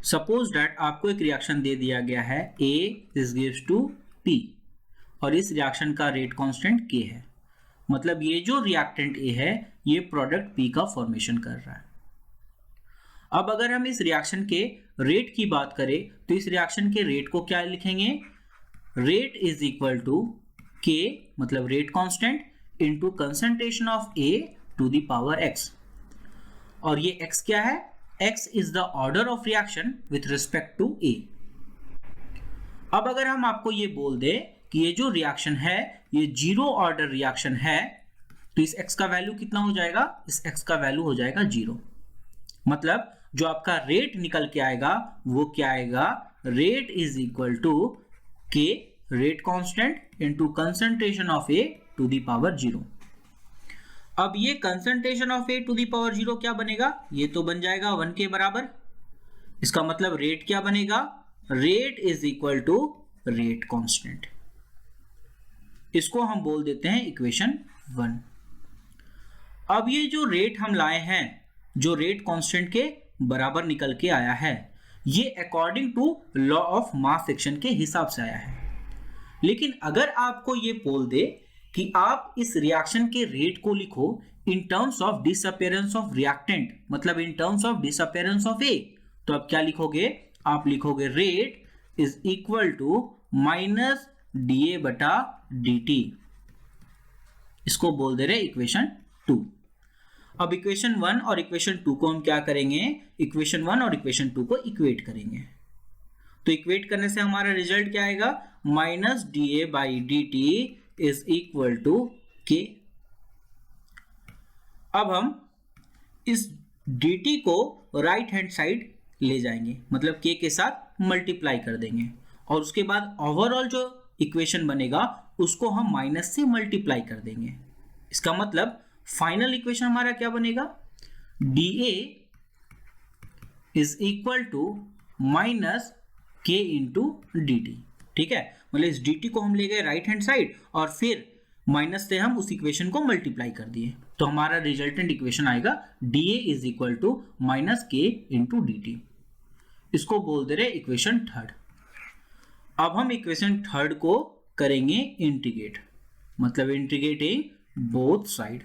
Suppose that आपको एक reaction दे दिया गया है A is gives to P और इस रिएक्शन का रेट कांस्टेंट K है। मतलब ये जो रिएक्टेंट A है ये प्रोडक्ट P का फॉर्मेशन कर रहा है। अब अगर हम इस रिएक्शन के रेट की बात करें तो इस रिएक्शन के रेट को क्या लिखेंगे? Rate is equal to K मतलब rate constant into concentration of A to the power x। और ये x क्या है? x is the order of reaction with respect to A। अब अगर हम आपको ये बोल दे कि ये जो रिएक्शन है ये जीरो ऑर्डर रिएक्शन है तो इस x का वैल्यू कितना हो जाएगा? इस x का वैल्यू हो जाएगा 0। मतलब जो आपका रेट निकल के आएगा वो क्या आएगा? Rate is equal to K rate constant into concentration of A to the power 0। अब ये concentration of A to the power 0 क्या बनेगा? ये तो बन जाएगा 1 के बराबर। इसका मतलब रेट क्या बनेगा? Rate is equal to rate constant. इसको हम बोल देते हैं इक्वेशन 1। अब ये जो रेट हम लाए हैं जो रेट कांस्टेंट के बराबर निकल के आया है ये according to law of mass action के हिसाब से आया है। लेकिन अगर आपको ये बोल दे कि आप इस रिएक्शन के रेट को लिखो in terms of disappearance of reactant मतलब in terms of disappearance of A, तो आप क्या लिखोगे? आप लिखोगे rate is equal to minus dA बटा dt। इसको बोल दे रहे इक्वेशन 2। अब इक्वेशन 1 और इक्वेशन 2 को हम क्या करेंगे? इक्वेशन 1 और इक्वेशन 2 को इक्वेट करेंगे। तो इक्वेट करने से हमारा रिजल्ट क्या आएगा? Minus dA by dt is equal to K। अब हम इस dt को राइट हैंड साइड ले जाएंगे मतलब K के साथ मल्टीप्लाई कर देंगे और उसके बाद ओवरऑल जो इक्वेशन बनेगा उसको हम माइनस से मल्टीप्लाई कर देंगे। इसका मतलब फाइनल इक्वेशन हमारा क्या बनेगा? dA is equal to minus K into dt। ठीक है, मतलब इस dt को हम ले गए राइट हैंड साइड और फिर माइनस से हम उस इक्वेशन को मल्टीप्लाई कर दिए तो हमारा रिजल्टेंट इक्वेशन आएगा dA is equal to minus K into dt। इसको बोल दे रहे इक्वेशन 3। अब हम इक्वेशन 3 को करेंगे इंटीग्रेट मतलब इंटीग्रेटिंग बोथ साइड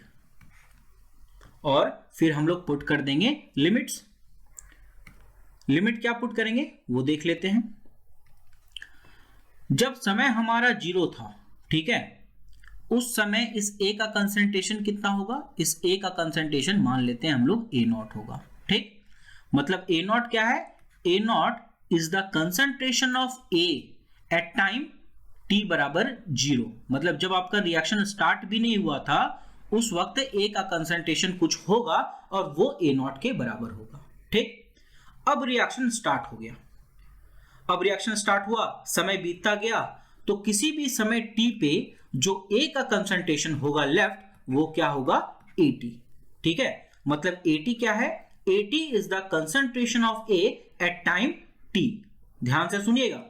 और फिर हम लोग पुट कर देंगे लिमिट्स। लिमिट क्या पुट करेंगे वो देख लेते हैं। जब समय हमारा 0 था, ठीक है, उस समय इस A का कंसंट्रेशन कितना होगा? इस A का कंसंट्रेशन मान लेते हैं हम लोग A0 होगा। ठीक, मतलब A0 क्या है? A0 is the concentration of A at time t बराबर 0। मतलब जब आपका रिएक्शन स्टार्ट भी नहीं हुआ था उस वक्त A का कंसंट्रेशन कुछ होगा और वो A0 के बराबर होगा। ठीक, अब रिएक्शन स्टार्ट हो गया। अब रिएक्शन स्टार्ट हुआ, समय बीतता गया तो किसी भी समय t पे जो A का कंसंट्रेशन होगा लेफ्ट वो क्या होगा? AT। ठीक है, मतलब AT क्या है? AT is the concentration of A at time t। ध्यान से सुनिएगा,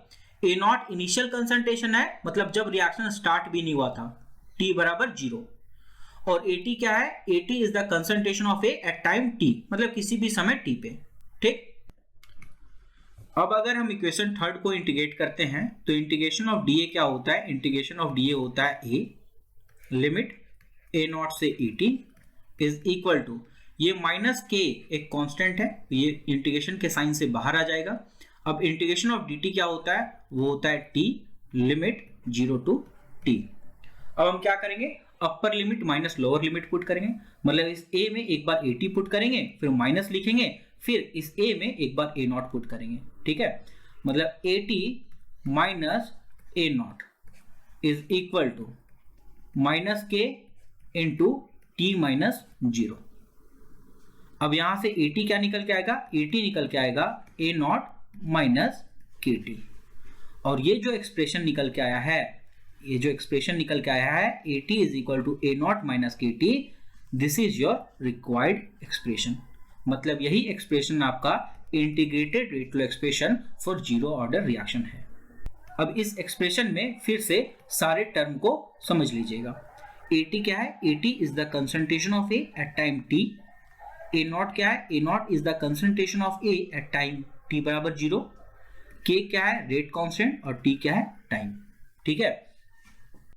A0 इनिशियल कंसंट्रेशन है मतलब जब रिएक्शन स्टार्ट भी नहीं हुआ था t बराबर 0 और AT क्या है? AT is the concentration of A at time t मतलब किसी भी समय t पे। ठीक, अब अगर हम इक्वेशन 3 को इंटीग्रेट करते हैं तो इंटीग्रेशन ऑफ dA क्या होता है? इंटीग्रेशन ऑफ dA होता है A लिमिट A0 से AT इज इक्वल टू ये माइनस K एक कांस्टेंट है ये इंटीग्रेशन के साइन से बाहर आ जाएगा। अब इंटीग्रेशन ऑफ dt क्या होता है? वो होता है t लिमिट 0 टू t। अब हम क्या करेंगे? Upper limit minus lower limit put करेंगे मतलब इस a में एक बार AT पुट करेंगे फिर माइनस लिखेंगे फिर इस a में एक बार A0 पुट करेंगे। ठीक है, मतलब AT minus A0 is equal to minus K into t minus 0। अब यहां से AT क्या निकल के आएगा? AT निकल के आएगा A0 माइनस KT और ये जो एक्सप्रेशन निकल के आया है AT is equal to A0 minus KT, this is your required expression. मतलब यही एक्सप्रेशन आपका integrated rate flow expression for zero order reaction है। अब इस एक्सप्रेशन में फिर से सारे टर्म को समझ लीजिएगा। AT क्या है? AT is the concentration of A at time t। A0 क्या है? A0 is the concentration of A at time t बराबर 0, k क्या है रेट कांस्टेंट और t क्या है टाइम। ठीक है,